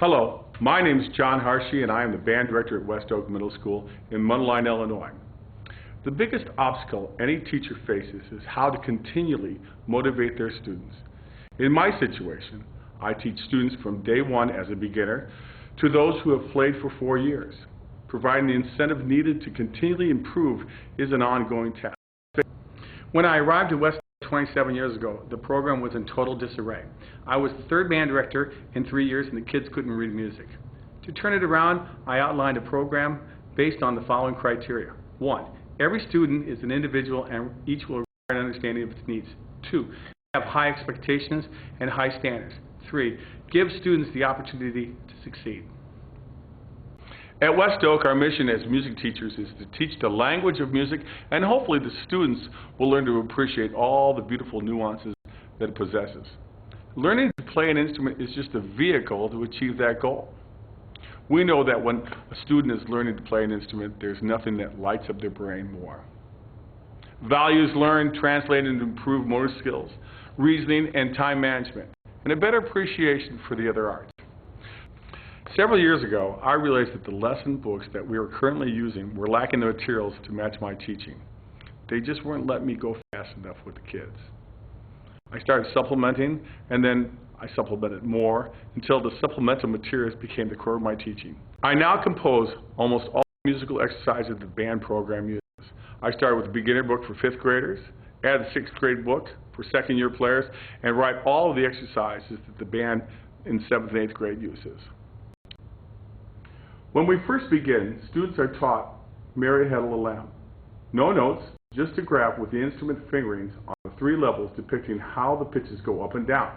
Hello, my name is John Harshey and I am the band director at West Oak Middle School in Mundelein, Illinois. The biggest obstacle any teacher faces is how to continually motivate their students. In my situation, I teach students from day one as a beginner to those who have played for 4 years. Providing the incentive needed to continually improve is an ongoing task. When I arrived at West 27 years ago, the program was in total disarray. I was the third band director in 3 years and the kids couldn't read music. To turn it around, I outlined a program based on the following criteria. 1, every student is an individual and each will require an understanding of its needs. 2, have high expectations and high standards. 3, give students the opportunity to succeed. At West Oak, our mission as music teachers is to teach the language of music, and hopefully the students will learn to appreciate all the beautiful nuances that it possesses. Learning to play an instrument is just a vehicle to achieve that goal. We know that when a student is learning to play an instrument, there's nothing that lights up their brain more. Values learned translate into improved motor skills, reasoning, and time management, and a better appreciation for the other arts. Several years ago, I realized that the lesson books that we were currently using were lacking the materials to match my teaching. They just weren't letting me go fast enough with the kids. I started supplementing, and then I supplemented more until the supplemental materials became the core of my teaching. I now compose almost all the musical exercises the band program uses. I started with a beginner book for 5th graders, added a 6th grade book for 2nd year players, and write all of the exercises that the band in 7th and 8th grade uses. When we first begin, students are taught Mary Had a Little Lamb. No notes, just a graph with the instrument fingerings on the 3 levels depicting how the pitches go up and down.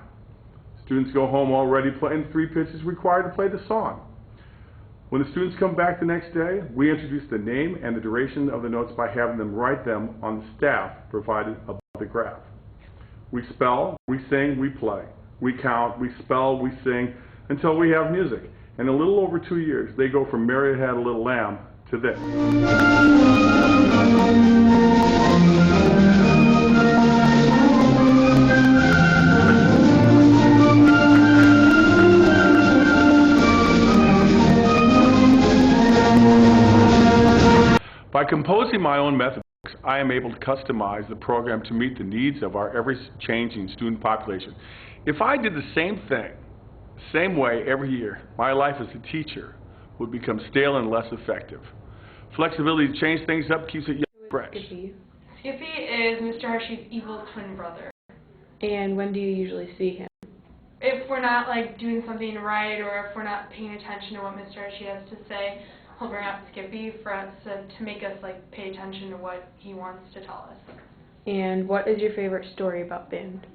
Students go home already playing the 3 pitches required to play the song. When the students come back the next day, we introduce the name and the duration of the notes by having them write them on the staff provided above the graph. We spell, we sing, we play. We count, we spell, we sing, until we have music. In a little over 2 years, they go from Mary Had a Little Lamb to this. By composing my own method books, I am able to customize the program to meet the needs of our ever-changing student population. If I did the same thing, same way every year, my life as a teacher would become stale and less effective. Flexibility to change things up keeps it young and fresh. Skippy. Skippy is Mr. Harshey's evil twin brother. And when do you usually see him? If we're not doing something right, or if we're not paying attention to what Mr. Harshey has to say, he'll bring up Skippy for us to make us pay attention to what he wants to tell us. And what is your favorite story about band?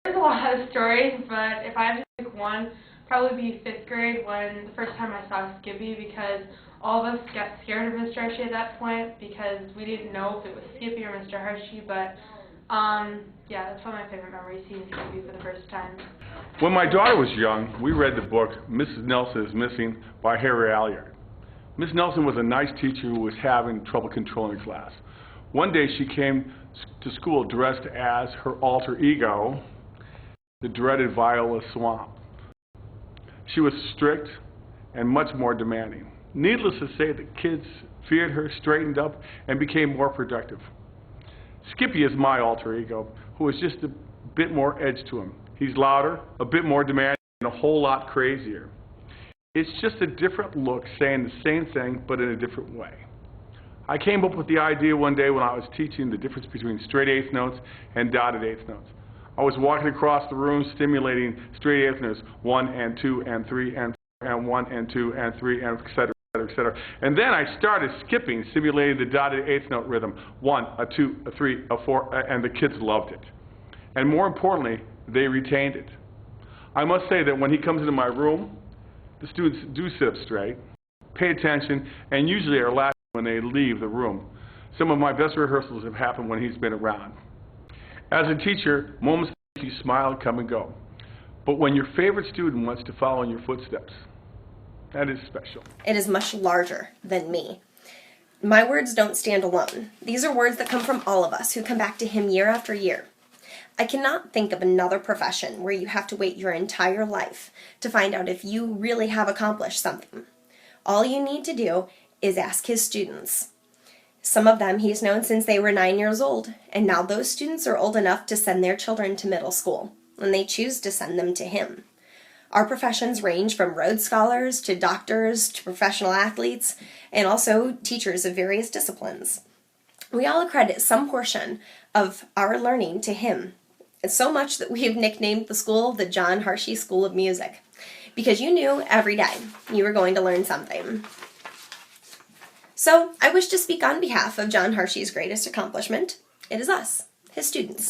There's a lot of stories, but if I have to pick one, probably be 5th grade, when the first time I saw Skippy, because all of us got scared of Mr. Harshey at that point because we didn't know if it was Skippy or Mr. Harshey, but yeah, that's one of my favorite memories, seeing Skippy for the first time. When my daughter was young, we read the book Mrs. Nelson is Missing by Harry Alliard. Miss Nelson was a nice teacher who was having trouble controlling class. One day she came to school dressed as her alter ego, the dreaded Viola Swamp. She was strict and much more demanding. Needless to say, the kids feared her, straightened up, and became more productive. Skippy is my alter ego, who is just a bit more edge to him. He's louder, a bit more demanding, and a whole lot crazier. It's just a different look, saying the same thing, but in a different way. I came up with the idea one day when I was teaching the difference between straight 8th notes and dotted 8th notes. I was walking across the room stimulating straight 8th notes, 1 and 2 and 3 and 4 and 1 and 2 and 3 and etc. etc. And then I started skipping, simulating the dotted 8th note rhythm, 1, a 2, a 3, a 4, and the kids loved it. And more importantly, they retained it. I must say that when he comes into my room, the students do sit up straight, pay attention, and usually are laughing when they leave the room. Some of my best rehearsals have happened when he's been around. As a teacher, moments make you smile and come and go. But when your favorite student wants to follow in your footsteps, that is special. It is much larger than me. My words don't stand alone. These are words that come from all of us who come back to him year after year. I cannot think of another profession where you have to wait your entire life to find out if you really have accomplished something. All you need to do is ask his students. Some of them he's known since they were 9 years old, and now those students are old enough to send their children to middle school, and they choose to send them to him. Our professions range from Rhodes Scholars to doctors to professional athletes, and also teachers of various disciplines. We all accredit some portion of our learning to him. It's so much that we have nicknamed the school the John Harshey School of Music, because you knew every day you were going to learn something. So I wish to speak on behalf of John Harshey's greatest accomplishment. It is us, his students.